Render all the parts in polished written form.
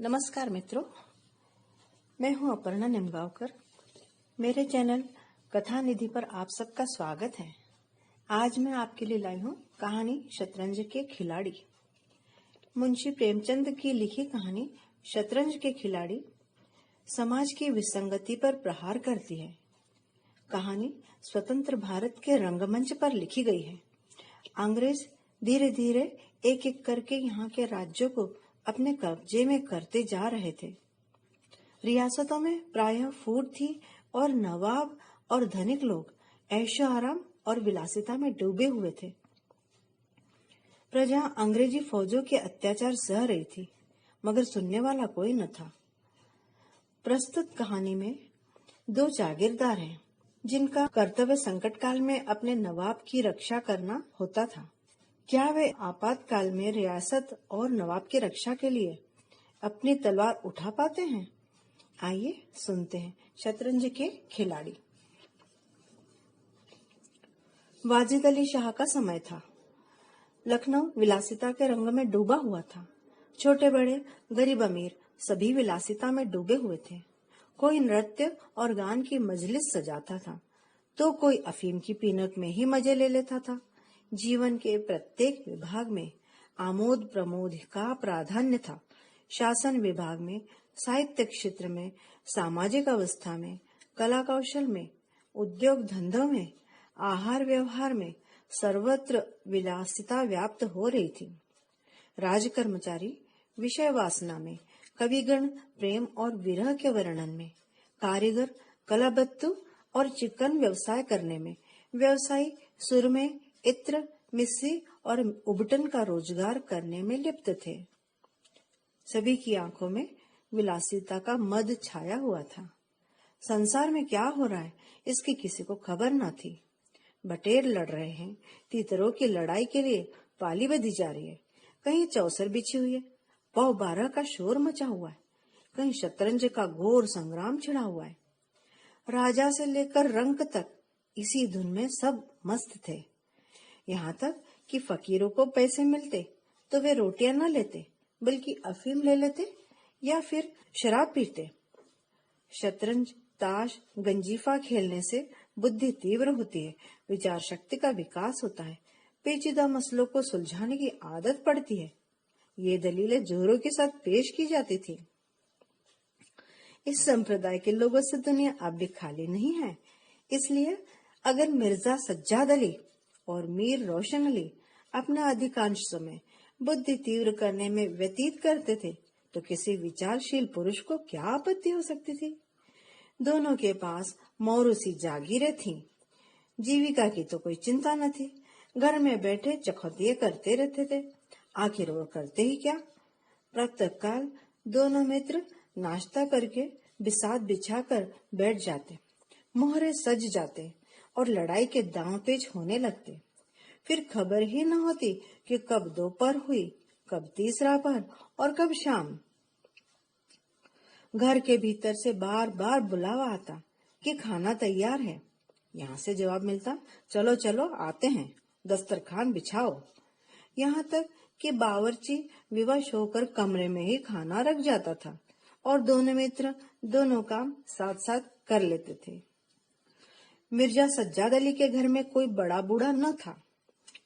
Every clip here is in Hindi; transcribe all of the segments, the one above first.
नमस्कार मित्रों, मैं हूं अपर्णा निमगांवकर। मेरे चैनल कथा निधि पर आप सबका स्वागत है। आज मैं आपके लिए लाई हूं कहानी शतरंज के खिलाड़ी। मुंशी प्रेमचंद की लिखी कहानी शतरंज के खिलाड़ी समाज की विसंगति पर प्रहार करती है। कहानी स्वतंत्र भारत के रंगमंच पर लिखी गई है। अंग्रेज धीरे धीरे एक एक करके यहाँ के राज्यों को अपने कब्जे में करते जा रहे थे। रियासतों में प्रायः फूट थी और नवाब और धनिक लोग ऐशो आराम और विलासिता में डूबे हुए थे। प्रजा अंग्रेजी फौजों के अत्याचार सह रही थी, मगर सुनने वाला कोई न था। प्रस्तुत कहानी में दो जागीरदार हैं, जिनका कर्तव्य संकट काल में अपने नवाब की रक्षा करना होता था। क्या वे आपातकाल में रियासत और नवाब की रक्षा के लिए अपनी तलवार उठा पाते हैं? आइए सुनते हैं शतरंज के खिलाड़ी। वाजिद अली शाह का समय था। लखनऊ विलासिता के रंग में डूबा हुआ था। छोटे बड़े, गरीब अमीर सभी विलासिता में डूबे हुए थे। कोई नृत्य और गान की मजलिस सजाता था, तो कोई अफीम की पीनत में ही मजे ले लेता था। जीवन के प्रत्येक विभाग में आमोद प्रमोद का प्राधान्य था। शासन विभाग में, साहित्य क्षेत्र में, सामाजिक अवस्था में, कला कौशल में, उद्योग धंधों में, आहार व्यवहार में सर्वत्र विलासिता व्याप्त हो रही थी। राज कर्मचारी विषय वासना में, कविगण प्रेम और विरह के वर्णन में, कारीगर कलाबत्तु और चिकन व्यवसाय करने में, व्यवसायी सुरमे, इत्र, मिस्सी और उबटन का रोजगार करने में लिप्त थे। सभी की आंखों में विलासिता का मद छाया हुआ था। संसार में क्या हो रहा है, इसकी किसी को खबर न थी। बटेर लड़ रहे हैं, तीतरों की लड़ाई के लिए पाली बंधी जा रही है। कहीं चौसर बिछी हुई है, पौ 12 का शोर मचा हुआ है। कहीं शतरंज का घोर संग्राम छिड़ा हुआ है। राजा से लेकर रंक तक इसी धुन में सब मस्त थे। यहाँ तक कि फकीरों को पैसे मिलते तो वे रोटियां न लेते, बल्कि अफीम ले लेते या फिर शराब पीते। शतरंज, ताश, गंजीफा खेलने से बुद्धि तीव्र होती है, विचार शक्ति का विकास होता है, पेचीदा मसलों को सुलझाने की आदत पड़ती है। ये दलीलें जोरों के साथ पेश की जाती थी। इस संप्रदाय के लोगों से दुनिया अब भी खाली नहीं है। इसलिए अगर मिर्जा सज्जाद अली और मीर रोशन अली अपना अधिकांश समय बुद्धि तीव्र करने में व्यतीत करते थे, तो किसी विचारशील पुरुष को क्या आपत्ति हो सकती थी? दोनों के पास मौरूसी जागीरें थीं। जीविका की तो कोई चिंता न थी। घर में बैठे चखौतिये करते रहते थे। आखिर वो करते ही क्या? प्रातःकाल दोनों मित्र नाश्ता करके बिसात बिछाकर बैठ जाते, मोहरे सज जाते और लड़ाई के दांव पेच होने लगते। फिर खबर ही न होती कि कब दोपहर हुई, कब तीसरा पहर और कब शाम। घर के भीतर से बार बार बुलावा आता कि खाना तैयार है। यहाँ से जवाब मिलता, चलो चलो आते हैं, दस्तरखान बिछाओ। यहाँ तक कि बावर्ची विवश होकर कमरे में ही खाना रख जाता था और दोनों मित्र दोनों काम साथ साथ कर लेते थे। मिर्जा सज्जाद अली के घर में कोई बड़ा बूढ़ा न था,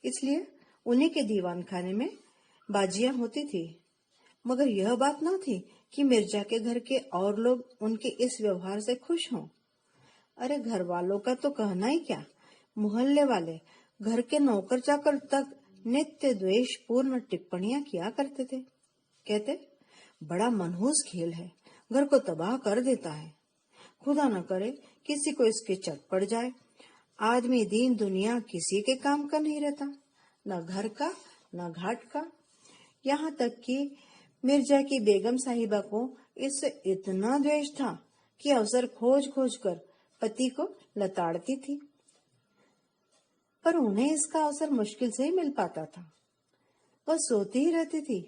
इसलिए उन्हीं के दीवान खाने में बाजियां होती थी। मगर यह बात न थी कि मिर्जा के घर के और लोग उनके इस व्यवहार से खुश हों। अरे घर वालों का तो कहना ही क्या, मोहल्ले वाले, घर के नौकर चाकर तक नित्य द्वेष पूर्ण टिप्पणियां किया करते थे। कहते, बड़ा मनहूस खेल है, घर को तबाह कर देता है। खुदा न करे किसी को इसके चट पड़ जाए। आदमी दीन दुनिया किसी के काम का नहीं रहता, न घर का न घाट का। यहाँ तक कि मिर्जा की बेगम साहिबा को इससे इतना द्वेष था कि अवसर खोज खोज कर पति को लताड़ती थी, पर उन्हें इसका अवसर मुश्किल से ही मिल पाता था। वह सोती ही रहती थी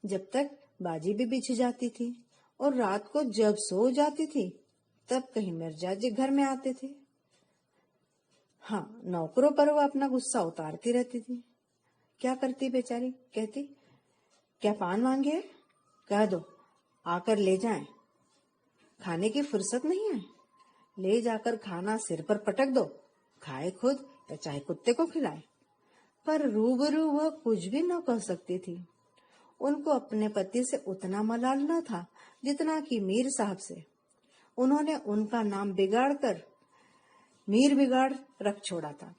जब तक बाजी भी बिछ जाती थी, और रात को जब सो जाती थी तब कहीं मिर्जा जी घर में आते थे। हाँ, नौकरों पर वो अपना गुस्सा उतारती रहती थी। क्या करती बेचारी? कहती, क्या पान मांगे? कह दो, आकर ले जाएं। खाने की फुर्सत नहीं है, ले जाकर खाना सिर पर पटक दो, खाए खुद या चाहे कुत्ते को खिलाए। पर रूबरू वह कुछ भी न कह सकती थी। उनको अपने पति से उतना मलाल न था जितना कि मीर साहब से। उन्होंने उनका नाम बिगाड़ कर मीर बिगाड़ रख छोड़ा था।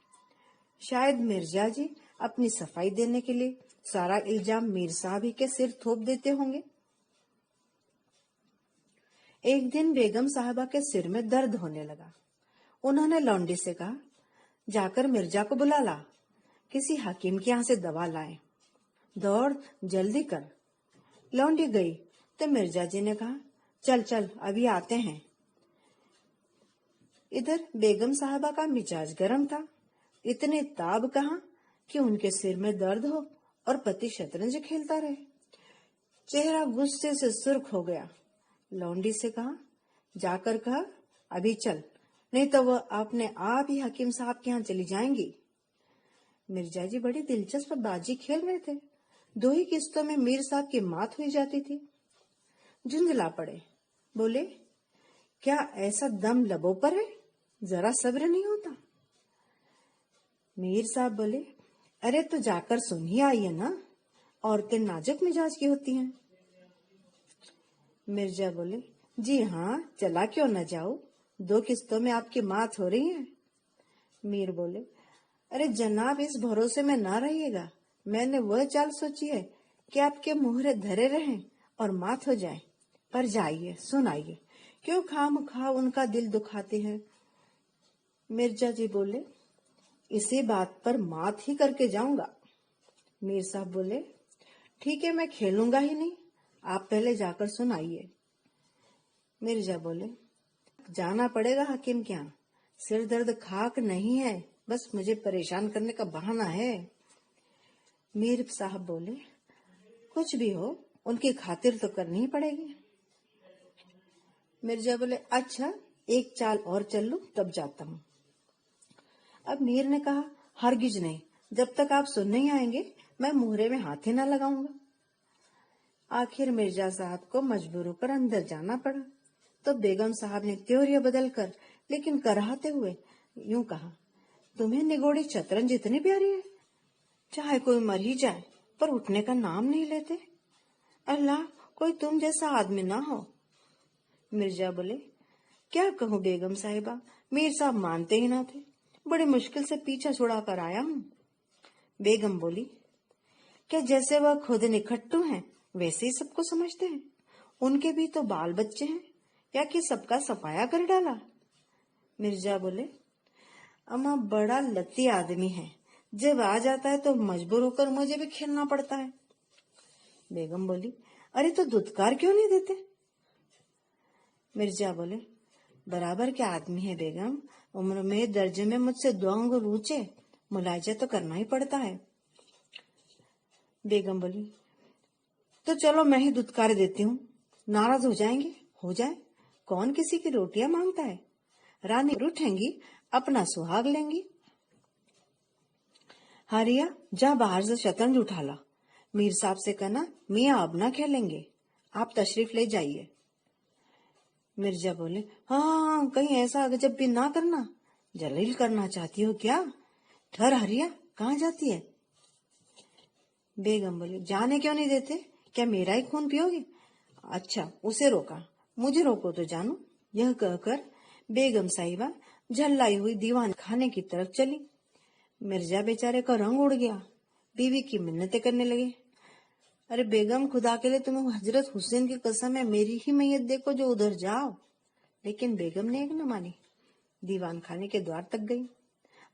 शायद मिर्जा जी अपनी सफाई देने के लिए सारा इल्जाम मीर साहब ही के सिर थोप देते होंगे। एक दिन बेगम साहबा के सिर में दर्द होने लगा। उन्होंने लौंडी से कहा, जाकर मिर्जा को बुला ला, किसी हकीम के यहाँ से दवा लाए, दौड़ जल्दी कर। लौंडी गई तो मिर्जा जी ने कहा, चल चल अभी आते हैं। इधर बेगम साहबा का मिजाज गर्म था। इतने ताब कहा कि उनके सिर में दर्द हो और पति शतरंज खेलता रहे। चेहरा गुस्से से सुर्ख हो गया। लौंडी से कहा, जाकर कहा अभी चल, नहीं तो वह अपने आप ही हकीम साहब के यहाँ चली जाएंगी। मिर्जा जी बड़ी दिलचस्प बाजी खेल रहे थे। 2 ही किस्तों में मीर साहब की मात हुई जाती थी। झुंझला पड़े, बोले, क्या ऐसा दम लबों पर है, जरा सब्र नहीं होता। मीर साहब बोले, अरे तो जाकर सुन ही आई है ना, औरतें नाजुक मिजाज की होती हैं। मिर्जा बोले, जी हाँ, चला क्यों न जाओ, 2 किस्तों में आपकी मात हो रही है। मीर बोले, अरे जनाब इस भरोसे में ना रहिएगा, मैंने वह चाल सोची है कि आपके मुहरे धरे रहें और मात हो जाए। पर जाइए सुनाइए, क्यों खामखा उनका दिल दुखाते हैं। मिर्जा जी बोले, इसी बात पर मात ही करके जाऊंगा। मीर साहब बोले, ठीक है, मैं खेलूंगा ही नहीं, आप पहले जाकर सुनाइए। मिर्जा बोले, जाना पड़ेगा हकीम के यहाँ, सिर दर्द खाक नहीं है, बस मुझे परेशान करने का बहाना है। मीर साहब बोले, कुछ भी हो उनकी खातिर तो करनी ही पड़ेगी। मिर्जा बोले, अच्छा एक चाल और चल लूं तब जाता हूँ। अब मीर ने कहा, हरगिज नहीं, जब तक आप सुन नहीं आएंगे मैं मुहरे में हाथ ही ना लगाऊंगा। आखिर मिर्जा साहब को मजबूर होकर अंदर जाना पड़ा। तो बेगम साहब ने त्योरिया बदल कर लेकिन कराहते हुए यूं कहा, तुम्हें निगोड़ी शतरंज इतनी प्यारी है, चाहे कोई मर ही जाए पर उठने का नाम नहीं लेते। अल्लाह कोई तुम जैसा आदमी ना हो। मिर्जा बोले, क्या कहूँ बेगम साहिबा, मीर साहब मानते ही ना थे, बड़ी मुश्किल से पीछा छुड़ा कर आया हूँ। बेगम बोली, क्या जैसे वह खुद निखट्टू हैं वैसे ही सबको समझते हैं, उनके भी तो बाल बच्चे हैं, या कि सबका सफाया कर डाला। मिर्जा बोले, अम्मा बड़ा लती आदमी है, जब आ जाता है तो मजबूर होकर मुझे भी खेलना पड़ता है। बेगम बोली, अरे तो दुत्कार क्यों नहीं देते। मिर्जा बोले, बराबर के आदमी है बेगम, उम्र में दर्जे में मुझसे 2 अंगुल ऊंचे, मुलायजा तो करना ही पड़ता है। बेगम बोली, तो चलो मैं ही दुत्कार देती हूँ, नाराज हो जाएंगे, हो जाए, कौन किसी की रोटियां मांगता है, रानी रूठेंगी अपना सुहाग लेंगी। हारिया जा बाहर से शतरंज उठा ला, मीर साहब से कहना मियाँ अब ना खेलेंगे, आप तशरीफ ले जाइए। मिर्जा बोले, हाँ कहीं ऐसा गजब भी ना करना, जलील करना चाहती हो क्या। ठहर हरिया, कहाँ जाती है। बेगम बोली, जाने क्यों नहीं देते, क्या मेरा ही खून पियोगे। अच्छा उसे रोका, मुझे रोको तो जानू। यह कहकर बेगम साहिबा झल्लाई हुई दीवान खाने की तरफ चली। मिर्जा बेचारे का रंग उड़ गया, बीवी की मिन्नतें करने लगे, अरे बेगम खुदा के लिए तुम्हें हजरत हुसैन की कसम है, मेरी ही मैयत देखो जो उधर जाओ। लेकिन बेगम ने एक न मानी, दीवान खाने के द्वार तक गई,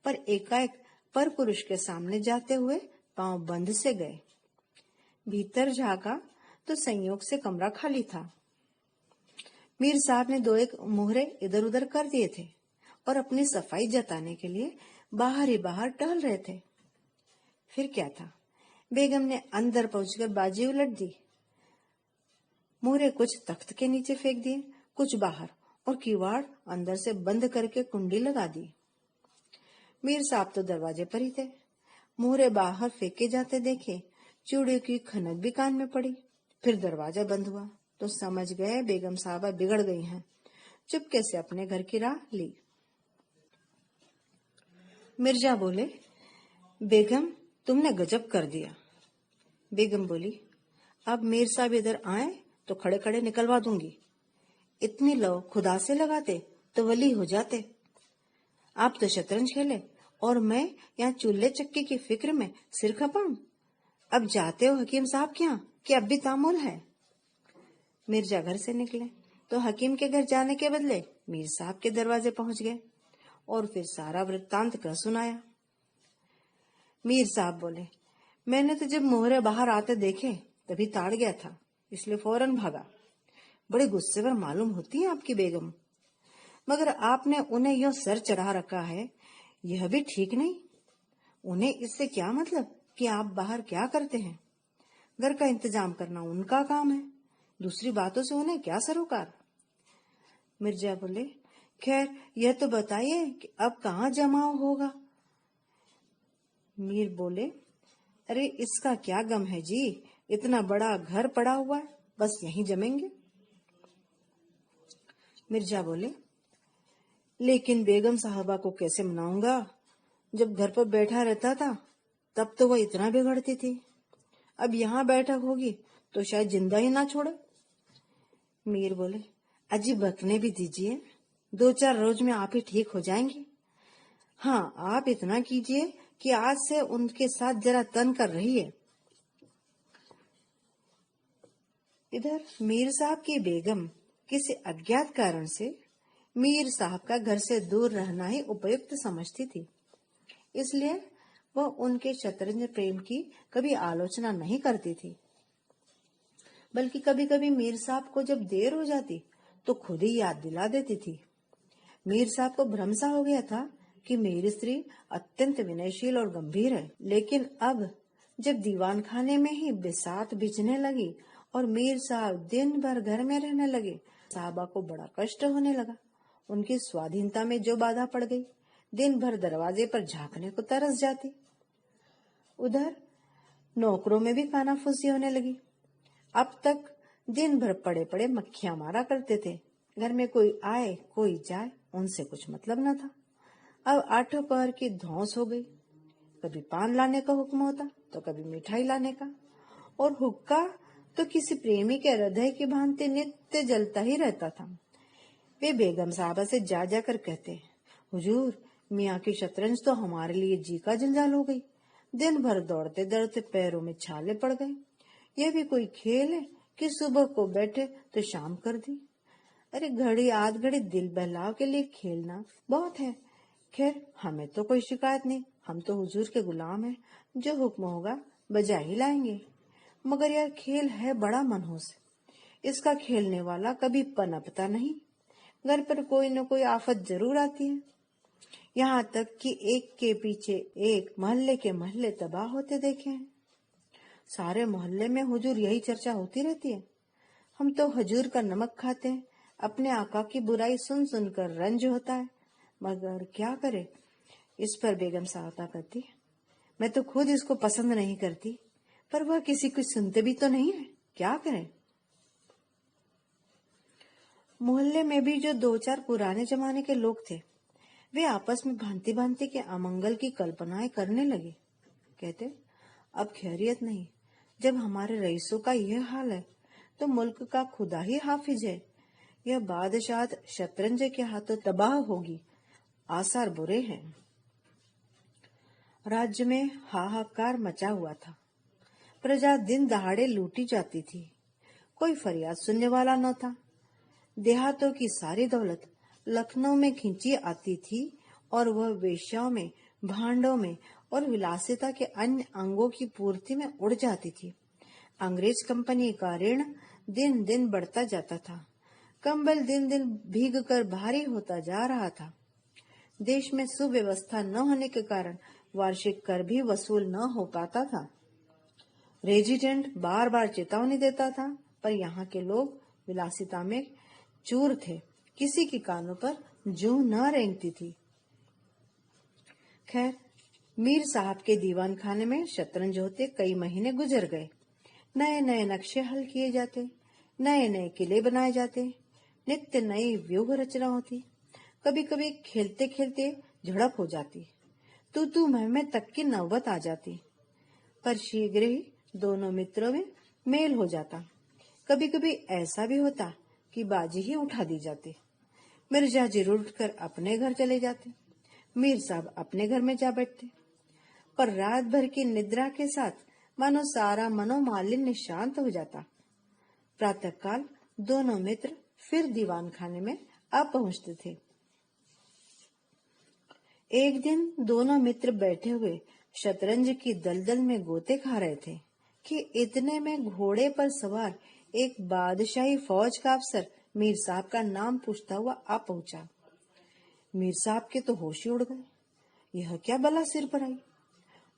पर एकाएक पर पुरुष के सामने जाते हुए पांव बंद से गए। भीतर झांका तो संयोग से कमरा खाली था। मीर साहब ने 2-1 मुहरे इधर उधर कर दिए थे और अपनी सफाई जताने के लिए बाहर ही बाहर टहल रहे थे। फिर क्या था, बेगम ने अंदर पहुंचकर बाजी उलट दी। मुहरे कुछ तख्त के नीचे फेंक दिए, कुछ बाहर, और किवाड़ अंदर से बंद करके कुंडी लगा दी। मीर साहब तो दरवाजे पर ही थे, मुहरे बाहर फेंके जाते देखे, चूड़ियों की खनक भी कान में पड़ी। फिर दरवाजा बंद हुआ, तो समझ गए बेगम साहबा बिगड़ गई हैं। चुपके से अपने घर की राह ली। मिर्जा बोले, बेगम तुमने गजब कर दिया। बेगम बोली, अब मीर साहब इधर आए तो खड़े खड़े निकलवा दूंगी। इतनी लो खुदा से लगाते तो वली हो जाते। आप तो शतरंज खेले और मैं यहाँ चूल्हे चक्की की फिक्र में सिर खपाऊं। अब जाते हो हकीम साहब के यहाँ कि अब भी तामुल है। मिर्जा घर से निकले तो हकीम के घर जाने के बदले मीर साहब के दरवाजे पहुंच गए और फिर सारा वृत्तांत कह सुनाया। मीर साहब बोले, मैंने तो जब मोहरे बाहर आते देखे तभी ताड़ गया था, इसलिए फौरन भागा। बड़े गुस्से पर मालूम होती है आपकी बेगम, मगर आपने उन्हें यह सर चढ़ा रखा है, यह भी ठीक नहीं। उन्हें इससे क्या मतलब कि आप बाहर क्या करते हैं? घर का इंतजाम करना उनका काम है, दूसरी बातों से उन्हें क्या सरोकार। मिर्जा बोले, खैर यह तो बताइए कि अब कहाँ जमाव होगा। मीर बोले, अरे इसका क्या गम है जी, इतना बड़ा घर पड़ा हुआ है, बस यहीं जमेंगे। मिर्जा बोले, लेकिन बेगम साहबा को कैसे मनाऊंगा? जब घर पर बैठा रहता था तब तो वह इतना बिगड़ती थी, अब यहाँ बैठक होगी तो शायद जिंदा ही ना छोड़े। मीर बोले, अजी बकने भी दीजिए, 2-4 रोज में आप ही ठीक हो जाएंगी। हाँ, आप इतना कीजिए कि आज से उनके साथ जरा तन कर रही है। इधर मीर साहब की बेगम किसी अज्ञात कारण से मीर साहब का घर से दूर रहना ही उपयुक्त समझती थी, इसलिए वह उनके शतरंज प्रेम की कभी आलोचना नहीं करती थी, बल्कि कभी कभी मीर साहब को जब देर हो जाती तो खुद ही याद दिला देती थी। मीर साहब को भ्रम सा हो गया था कि मेरी स्त्री अत्यंत विनयशील और गंभीर है, लेकिन अब जब दीवान खाने में ही बिसात बिछने लगी और मीर साहब दिन भर घर में रहने लगे, साहबा को बड़ा कष्ट होने लगा। उनकी स्वाधीनता में जो बाधा पड़ गई, दिन भर दरवाजे पर झांकने को तरस जाती। उधर नौकरों में भी कानाफूसी होने लगी। अब तक दिन भर पड़े पड़े मक्खियां मारा करते थे, घर में कोई आए कोई जाए उनसे कुछ मतलब न था। अब 8 पहर की धौंस हो गई, कभी पान लाने का हुक्म होता तो कभी मिठाई लाने का, और हुक्का तो किसी प्रेमी के हृदय की भांति नित्य जलता ही रहता था। वे बेगम साहबा से जा जाकर कहते, हुजूर मियाँ की शतरंज तो हमारे लिए जी का जंजाल हो गई, दिन भर दौड़ते दौड़ते पैरों में छाले पड़ गए। यह भी कोई खेल है कि सुबह को बैठे तो शाम कर दी। अरे घड़ी आध घड़ी दिल बहलाव के लिए खेलना बहुत है। खैर हमें तो कोई शिकायत नहीं, हम तो हुजूर के गुलाम हैं, जो हुक्म होगा बजा ही लाएंगे। मगर यह खेल है बड़ा मनहूस, इसका खेलने वाला कभी पनपता नहीं, घर पर कोई न कोई आफत जरूर आती है। यहाँ तक कि एक के पीछे एक मोहल्ले के मोहल्ले तबाह होते देखे हैं। सारे मोहल्ले में हुजूर यही चर्चा होती रहती है। हम तो हुजूर का नमक खाते हैं, अपने आका की बुराई सुन सुनकर रंज होता है, मगर क्या करे। इस पर बेगम साहबा कहती, मैं तो खुद इसको पसंद नहीं करती, पर वह किसी को सुनते भी तो नहीं है, क्या करें। मोहल्ले में भी जो 2-4 पुराने जमाने के लोग थे, वे आपस में भांति भांति के अमंगल की कल्पनाएं करने लगे। कहते, अब खैरियत नहीं, जब हमारे रईसों का यह हाल है तो मुल्क का खुदा ही हाफिज है। यह बादशाह शतरंज के हाथों तबाह होगी, आसार बुरे हैं। राज्य में हाहाकार मचा हुआ था, प्रजा दिन दहाड़े लूटी जाती थी, कोई फरियाद सुनने वाला न था। देहातों की सारी दौलत लखनऊ में खींची आती थी और वह वेश्याओं में, भांडों में और विलासिता के अन्य अंगों की पूर्ति में उड़ जाती थी। अंग्रेज कंपनी का ऋण दिन दिन बढ़ता जाता था, कंबल दिन दिन भीग कर भारी होता जा रहा था। देश में सुव्यवस्था न होने के कारण वार्षिक कर भी वसूल न हो पाता था। रेजिडेंट बार बार चेतावनी देता था, पर यहाँ के लोग विलासिता में चूर थे, किसी के कानों पर जूं न रेंगती थी। खैर मीर साहब के दीवान खाने में शतरंज होते कई महीने गुजर गए। नए नए नक्शे हल किए जाते, नए नए किले बनाए जाते, नित्य नई व्यूह रचना होती। कभी कभी खेलते खेलते झड़प हो जाती, तू मैं तक की नौबत आ जाती। पर शीघ्र ही दोनों मित्रों में मेल हो जाता। कभी कभी ऐसा भी होता कि बाजी ही उठा दी जाती। मिर्जा जी उठकर अपने घर चले जाते, मीर साहब अपने घर में जा बैठते। पर रात भर की निद्रा के साथ मानो सारा मनोमालिन्य शांत हो जाता। प्रातःकाल दोनों मित्र फिर दीवान खाने में आ पहुंचते थे। एक दिन दोनों मित्र बैठे हुए शतरंज की दलदल में गोते खा रहे थे कि इतने में घोड़े पर सवार एक बादशाही फौज का अफसर मीर साहब का नाम पूछता हुआ आ पहुंचा। मीर साहब के तो होश ही उड़ गए। यह क्या बला सिर पर आई?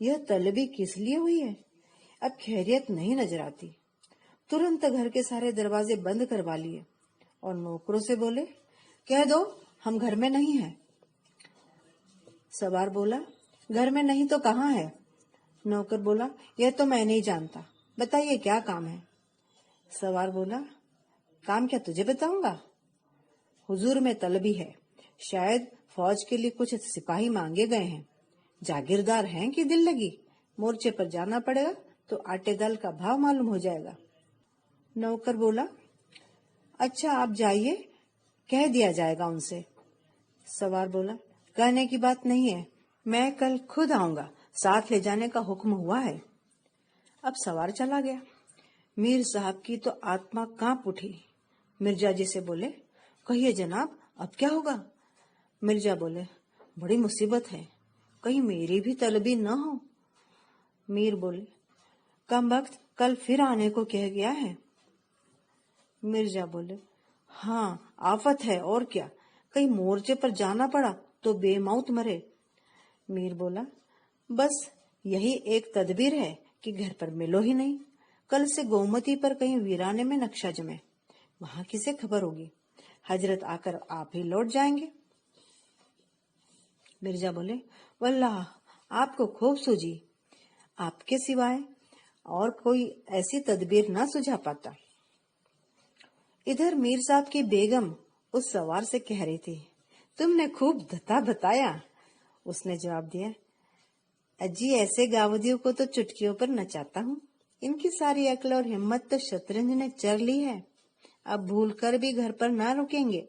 यह तलबी किस लिए हुई है? अब खैरियत नहीं नजर आती। तुरंत घर के सारे दरवाजे बंद करवा लिए और नौकरों से बोले, कह दो हम घर में नहीं हैं। सवार बोला, घर में नहीं तो कहाँ है? नौकर बोला, यह तो मैं नहीं जानता, बताइए क्या काम है? सवार बोला, काम क्या तुझे बताऊंगा? हुजूर में तलबी है, शायद फौज के लिए कुछ सिपाही मांगे गए हैं। जागीरदार हैं कि दिल लगी, मोर्चे पर जाना पड़ेगा तो आटे दाल का भाव मालूम हो जाएगा। नौकर बोला, अच्छा आप जाइए, कह दिया जाएगा उनसे। सवार बोला, कहने की बात नहीं है, मैं कल खुद आऊंगा, साथ ले जाने का हुक्म हुआ है। अब सवार चला गया। मीर साहब की तो आत्मा कांप उठी। मिर्जा जी से बोले, कहिए जनाब अब क्या होगा? मिर्जा बोले, बड़ी मुसीबत है, कहीं मेरी भी तलबी न हो। मीर बोले, कम वक्त कल फिर आने को कह गया है। मिर्जा बोले, हाँ आफत है और क्या, कहीं मोर्चे पर जाना पड़ा तो बेमौत मरे। मीर बोला, बस यही एक तदबीर है कि घर पर मिलो ही नहीं। कल से गोमती पर कहीं वीराने में नक्शा जमे, वहां किसे खबर होगी? हजरत आकर आप ही लौट जाएंगे। मिर्जा बोले, वल्लाह आपको खूब सूझी, आपके सिवाय और कोई ऐसी तदबीर ना सुझा पाता। इधर मीर साहब की बेगम उस सवार से कह रही थी, तुमने खूब धता बताया। उसने जवाब दिया, अजी ऐसे गावदियों को तो चुटकियों पर नचाता हूँ, इनकी सारी अक्ल और हिम्मत तो शतरंज ने चर ली है, अब भूल कर भी घर पर ना रुकेंगे।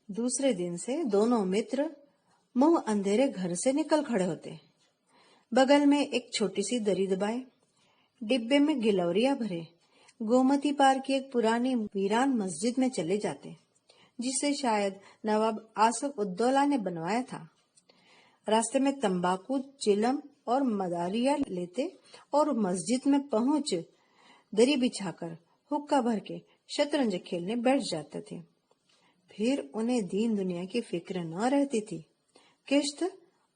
दूसरे दिन से दोनों मित्र मुंह अंधेरे घर से निकल खड़े होते। बगल में एक छोटी सी दरी दबाए, डिब्बे में गिलौरियां भरे, गोमती पार की एक पुरानी वीरान मस्जिद में चले जाते, जिसे शायद नवाब आसफ उद्दौला ने बनवाया था। रास्ते में तंबाकू, चिलम और मदारिया लेते और मस्जिद में पहुंच दरी बिछाकर हुक्का भर के शतरंज खेलने बैठ जाते थे। फिर उन्हें दीन दुनिया की फिक्र न रहती थी। किश्त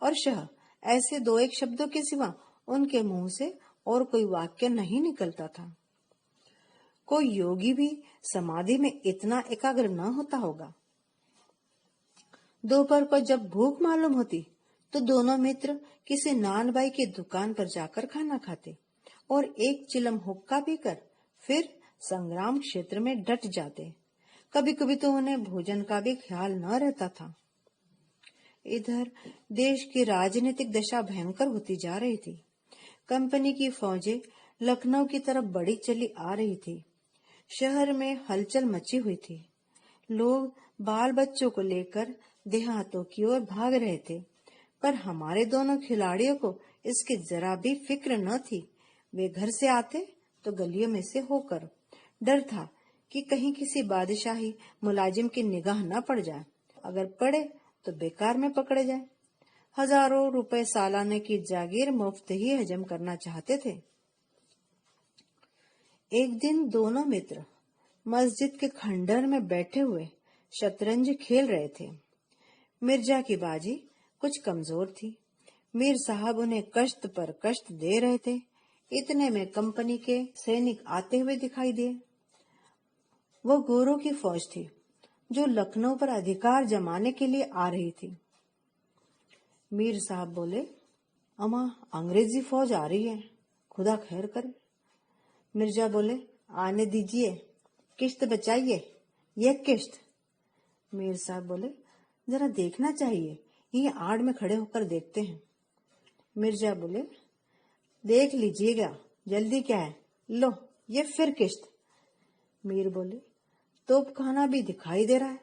और शह ऐसे दो एक शब्दों के सिवा उनके मुंह से और कोई वाक्य नहीं निकलता था। कोई योगी भी समाधि में इतना एकाग्र न होता होगा। दोपहर को जब भूख मालूम होती तो दोनों मित्र किसी नान बाई की दुकान पर जाकर खाना खाते और एक चिलम हुक्का पीकर फिर संग्राम क्षेत्र में डट जाते। कभी कभी तो उन्हें भोजन का भी ख्याल न रहता था। इधर देश की राजनीतिक दशा भयंकर होती जा रही थी। कंपनी की फौजें लखनऊ की तरफ बढ़ी चली आ रही थी। शहर में हलचल मची हुई थी। लोग बाल बच्चों को लेकर देहातों की ओर भाग रहे थे, पर हमारे दोनों खिलाड़ियों को इसकी जरा भी फिक्र न थी। वे घर से आते तो गलियों में से होकर। डर था कि कहीं किसी बादशाही मुलाजिम की निगाह न पड़ जाए, अगर पड़े तो बेकार में पकड़े जाए। हजारों रुपए सालाने की जागीर मुफ्त ही हजम करना चाहते थे। एक दिन दोनों मित्र मस्जिद के खंडहर में बैठे हुए शतरंज खेल रहे थे। मिर्जा की बाजी कुछ कमजोर थी। मीर साहब उन्हें कष्ट पर कष्ट दे रहे थे। इतने में कंपनी के सैनिक आते हुए दिखाई दिए। वो गोरों की फौज थी जो लखनऊ पर अधिकार जमाने के लिए आ रही थी। मीर साहब बोले, अमा अंग्रेजी फौज आ रही है, खुदा खैर करे। मिर्जा बोले, आने दीजिए, किश्त बचाइए, ये किश्त। मीर साहब बोले, जरा देखना चाहिए, ये आड़ में खड़े होकर देखते हैं। मिर्जा बोले, देख लीजिएगा, जल्दी क्या है, लो ये फिर किश्त। मीर बोले, तोपखाना भी दिखाई दे रहा है,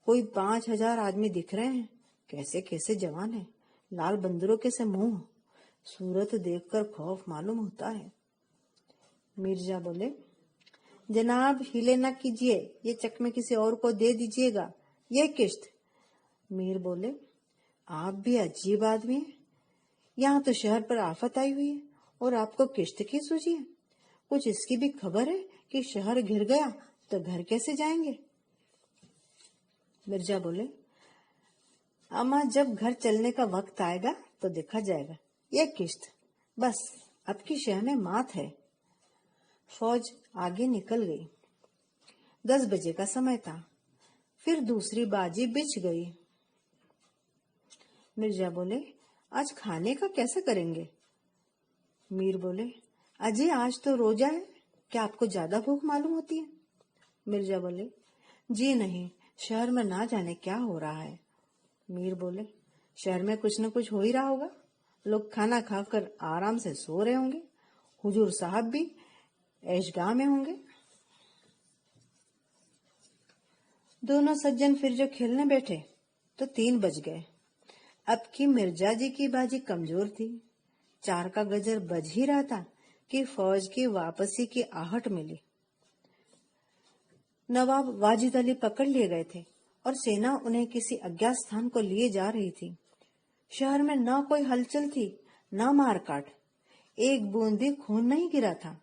कोई 5,000 आदमी दिख रहे हैं, कैसे कैसे जवान है, लाल बंदरों के से मुंह, सूरत देखकर खौफ मालूम होता है। मिर्जा बोले, जनाब हिले न कीजिए, ये चकमे किसी और को दे दीजिएगा, ये किश्त। मीर बोले, आप भी अजीब आदमी हैं, यहाँ तो शहर पर आफत आई हुई है और आपको किश्त की सूझी है। कुछ इसकी भी खबर है कि शहर घिर गया तो घर कैसे जाएंगे। मिर्जा बोले, अम्मा जब घर चलने का वक्त आएगा तो देखा जाएगा, ये किश्त, बस अब की शह में मात है। फौज आगे निकल गई। 10 बजे का समय था, फिर दूसरी बाजी बिछ गई। मिर्जा बोले, आज खाने का कैसे करेंगे। मीर बोले, अजय आज तो रोजा है, क्या आपको ज्यादा भूख मालूम होती है। मिर्जा बोले, जी नहीं, शहर में ना जाने क्या हो रहा है। मीर बोले, शहर में कुछ न कुछ हो ही रहा होगा, लोग खाना खाकर आराम से सो रहे होंगे, हुजूर साहब भी ऐशगाह में होंगे। दोनों सज्जन फिर जो खेलने बैठे तो 3 बज गए। अब की मिर्जा जी की बाजी कमजोर थी। 4 का गजर बज ही रहा था कि फौज की वापसी की आहट मिली। नवाब वाजिद अली पकड़ लिए गए थे और सेना उन्हें किसी अज्ञात स्थान को लिए जा रही थी। शहर में न कोई हलचल थी, न मारकाट, एक बूंद भी खून नहीं गिरा था।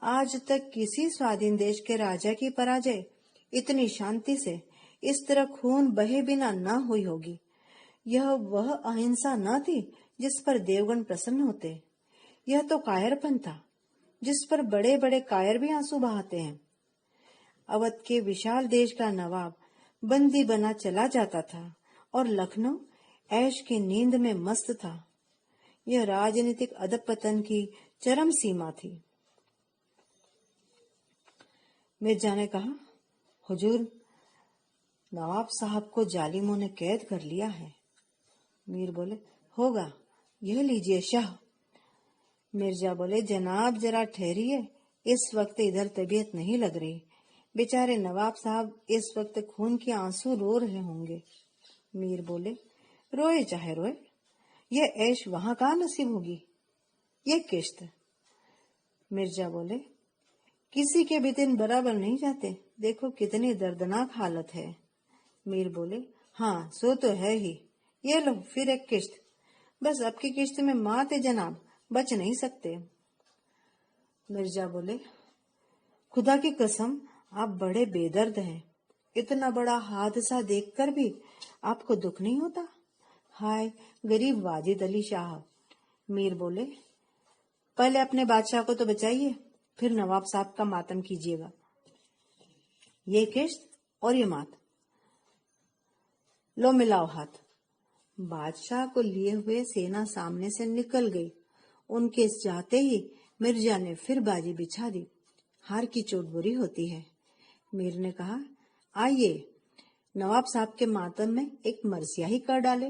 आज तक किसी स्वाधीन देश के राजा की पराजय इतनी शांति से, इस तरह खून बहे बिना न हुई होगी। यह वह अहिंसा न थी जिस पर देवगण प्रसन्न होते, यह तो कायरपन था जिस पर बड़े बड़े कायर भी आंसू बहाते हैं। अवध के विशाल देश का नवाब बंदी बना चला जाता था और लखनऊ ऐश की नींद में मस्त था। यह राजनीतिक अधपतन की चरम सीमा थी। मिर्जा ने कहा, हुजूर, नवाब साहब को जालिमों ने कैद कर लिया है। मीर बोले, होगा, यह लीजिए शाह। मिर्जा बोले, जनाब जरा ठहरिए, इस वक्त इधर तबीयत नहीं लग रही, बेचारे नवाब साहब इस वक्त खून के आंसू रो रहे होंगे। मीर बोले, रोए चाहे रोए, यह ऐश वहां कहाँ नसीब होगी, ये किश्त। मिर्जा बोले, किसी के भी दिन बराबर नहीं जाते, देखो कितनी दर्दनाक हालत है। मीर बोले, हाँ सो तो है ही, ये लो फिर एक किश्त, बस अब की किश्त में मात है जनाब, बच नहीं सकते। मिर्जा बोले, खुदा की कसम आप बड़े बेदर्द हैं, इतना बड़ा हादसा देखकर भी आपको दुख नहीं होता। हाय गरीब वाजिद अली शाह। मीर बोले, पहले अपने बादशाह को तो बचाइए, फिर नवाब साहब का मातम कीजिएगा। ये किश्त और ये मात, लो मिलाओ हाथ। बादशाह को लिए हुए सेना सामने से निकल गई। उनके जाते ही मिर्जा ने फिर बाजी बिछा दी। हार की चोट बुरी होती है। मीर ने कहा, आइए नवाब साहब के मातम में एक मरसिया ही कर डाले।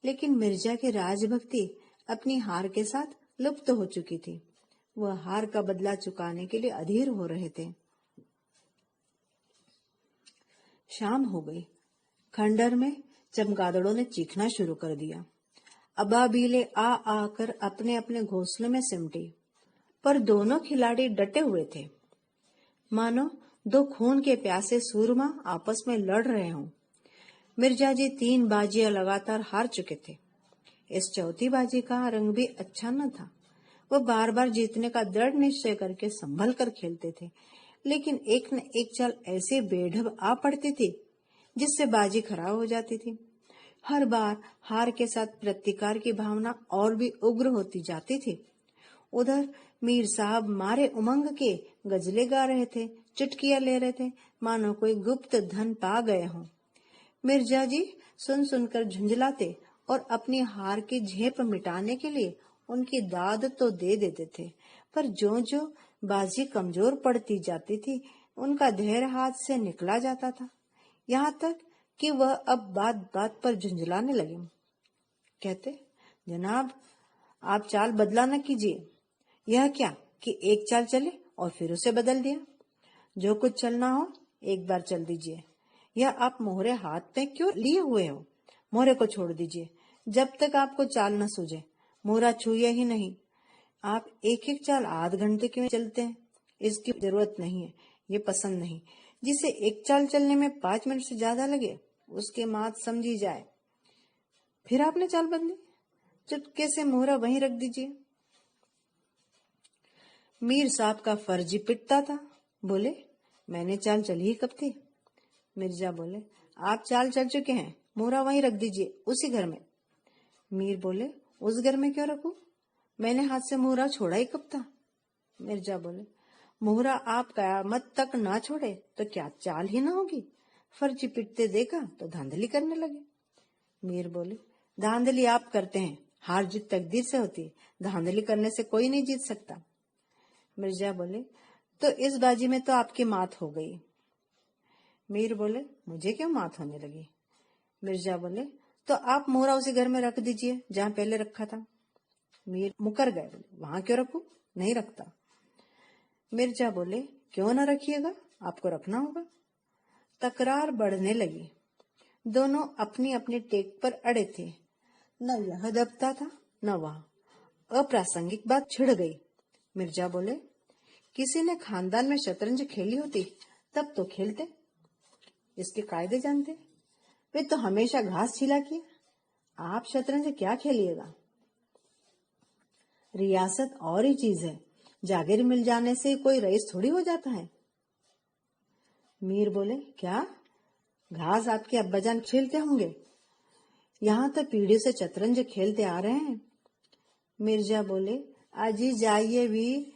लेकिन मिर्जा की राजभक्ति अपनी हार के साथ लुप्त हो चुकी थी। वह हार का बदला चुकाने के लिए अधीर हो रहे थे। शाम हो गई। खंडर में चमगादड़ों ने चीखना शुरू कर दिया। अबाबीले आ आकर अपने अपने घोंसले में सिमटी, पर दोनों खिलाड़ी डटे हुए थे, मानो दो खून के प्यासे सूरमा आपस में लड़ रहे हों। मिर्जा जी 3 बाजियां लगातार हार चुके थे। इस चौथी बाजी का रंग भी अच्छा न था। वह बार बार जीतने का दृढ़ निश्चय करके संभल कर खेलते थे, लेकिन एक न एक चाल ऐसे बेढब आ पड़ती थी जिससे बाजी खराब हो जाती थी। हर बार हार के साथ प्रतिकार की भावना और भी उग्र होती जाती थी। उधर मीर साहब मारे उमंग के गजले गा रहे थे, चुटकियां ले रहे थे, मानो कोई गुप्त धन पा गए हों। मिर्जा जी सुन सुनकर झुंझलाते और अपनी हार की झेप मिटाने के लिए उनकी दाद तो दे देते थे, पर जो बाजी कमजोर पड़ती जाती थी, उनका धैर्य हाथ से निकला जाता था, यहाँ तक कि वह अब बात बात पर झुंझलाने लगे। कहते, जनाब आप चाल बदला न कीजिए। यह क्या कि एक चाल चले और फिर उसे बदल दिया। जो कुछ चलना हो एक बार चल दीजिए। यह आप मोहरे हाथ में क्यों लिए हुए हो? मोहरे को छोड़ दीजिए जब तक आपको चाल न सूझे। मोहरा छूए ही नहीं। आप एक एक चाल आध घंटे क्यों चलते हैं? इसकी जरूरत नहीं है, ये पसंद नहीं। जिसे एक चाल चलने में 5 मिनट से ज्यादा लगे उसके मात समझी जाए। फिर आपने चाल बदली, चुपके से मोहरा वहीं रख दीजिए। मीर साहब का फर्जी पिटता था। बोले, मैंने चाल चली ही कब थी? मिर्जा बोले, आप चाल चल चुके हैं, मोहरा वहीं रख दीजिए, उसी घर में। मीर बोले, उस घर में क्यों रखूं? मैंने हाथ से मोहरा छोड़ा ही कब था? मिर्जा बोले, मोहरा आप कयामत तक ना छोड़े तो क्या चाल ही ना होगी? फर्जी पिटते देखा तो धांधली करने लगे। मीर बोले, धांधली आप करते हैं, हार जीत तकदीर से होती है, धांधली करने से कोई नहीं जीत सकता। मिर्जा बोले, तो इस बाजी में तो आपकी मात हो गई। मीर बोले, मुझे क्यों मात होने लगी? मिर्जा बोले, तो आप मोहरा उसी घर में रख दीजिए जहाँ पहले रखा था। मीर मुकर गए, बोले, वहां क्यों रखूं? नहीं रखता। मिर्जा बोले, क्यों न रखिएगा, आपको रखना होगा। तकरार बढ़ने लगी। दोनों अपनी अपनी टेक पर अड़े थे। न यह दबता था न वह। अप्रासंगिक बात छिड़ गई। मिर्जा बोले, किसी ने खानदान में शतरंज खेली होती तब तो खेलते, इसके कायदे जानते। वे तो हमेशा घास छिला किया, आप शतरंज क्या खेलिएगा? रियासत और ही चीज है, जागीर मिल जाने से कोई रईस थोड़ी हो जाता है। मीर बोले, क्या घास आपके अब्बाजान खेलते होंगे? यहाँ तो पीढ़ी से शतरंज खेलते आ रहे हैं। मिर्जा बोले, अजी जाइए भी,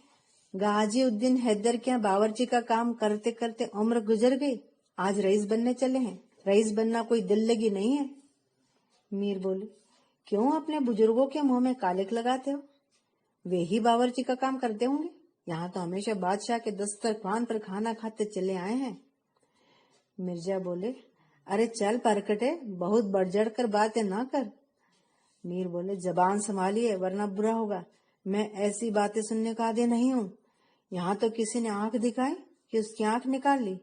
गाजीउद्दीन हैदर के यहाँ बावर्ची का काम करते करते उम्र गुजर गई, आज रईस बनने चले हैं। रईस बनना कोई दिल लगी नहीं है। मीर बोले, क्यों अपने बुजुर्गों के मुंह में कालिक लगाते हो? वे ही बावर्ची का काम करते होंगे, यहाँ तो हमेशा बादशाह के दस्तरखान पर खाना खाते चले आए हैं। मिर्जा बोले, अरे चल परकटे, बहुत बढ़ चढ़ कर बातें ना कर। मीर बोले, जबान संभालिए वरना बुरा होगा। मैं ऐसी बातें सुनने का आदी नहीं हूँ। यहाँ तो किसी ने आंख दिखाई कि उसकी आंख निकाल ली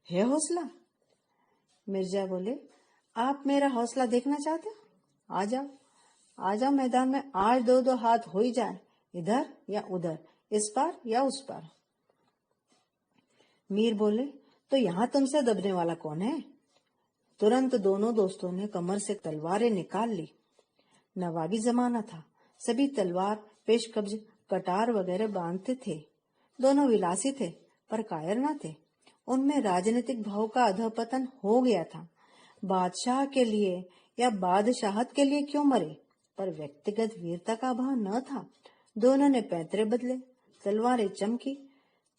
है हौसला। मिर्जा बोले, आप मेरा हौसला देखना चाहते हो? आ जाओ, आ जाओ मैदान में, आज 2-2 हाथ हो ही जाए, इधर या उधर, इस पार या उस पार। मीर बोले, तो यहाँ तुमसे दबने वाला कौन है? तुरंत दोनों दोस्तों ने कमर से तलवारें निकाल ली। नवाबी जमाना था, सभी तलवार, पेशकब्ज, कटार वगैरह बांधते थे। दोनों विलासी थे पर कायर न थे। उनमें राजनीतिक भाव का अधपतन हो गया था। बादशाह के लिए या बादशाहत के लिए क्यों मरे, पर व्यक्तिगत वीरता का भाव न था। दोनों ने पैंतरे बदले, तलवारें चमकी,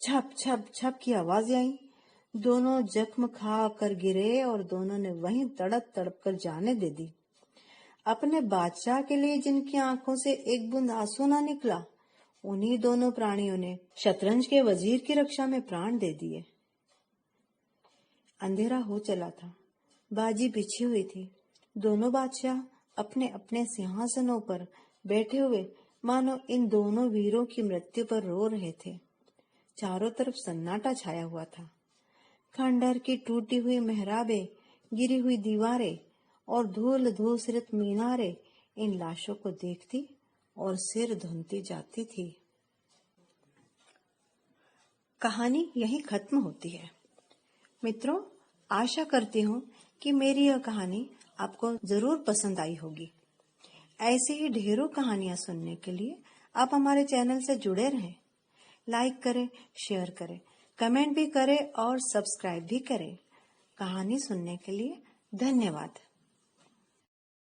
छप छप छप की आवाजें आई। दोनों जख्म खा कर गिरे और दोनों ने वहीं तड़प तड़प कर जाने दे दी। अपने बादशाह के लिए जिनकी आंखों से एक बूंद आंसू ना निकला, उन्हीं दोनों प्राणियों ने शतरंज के वजीर की रक्षा में प्राण दे दिए। अंधेरा हो चला था, बाजी बिछी हुई थी। दोनों बादशाह अपने अपने सिंहासनों पर बैठे हुए मानो इन दोनों वीरों की मृत्यु पर रो रहे थे। चारों तरफ सन्नाटा छाया हुआ था। खंडहर की टूटी हुई मेहराबें, गिरी हुई दीवारें और धूल धूसरित मीनारें इन लाशों को देखती और सिर धुनती जाती थी। कहानी यहीं खत्म होती है। मित्रों, आशा करती हूँ कि मेरी यह कहानी आपको जरूर पसंद आई होगी। ऐसी ही ढेरों कहानियां सुनने के लिए आप हमारे चैनल से जुड़े रहें। लाइक करें, शेयर करें, कमेंट भी करें और सब्सक्राइब भी करें। कहानी सुनने के लिए धन्यवाद।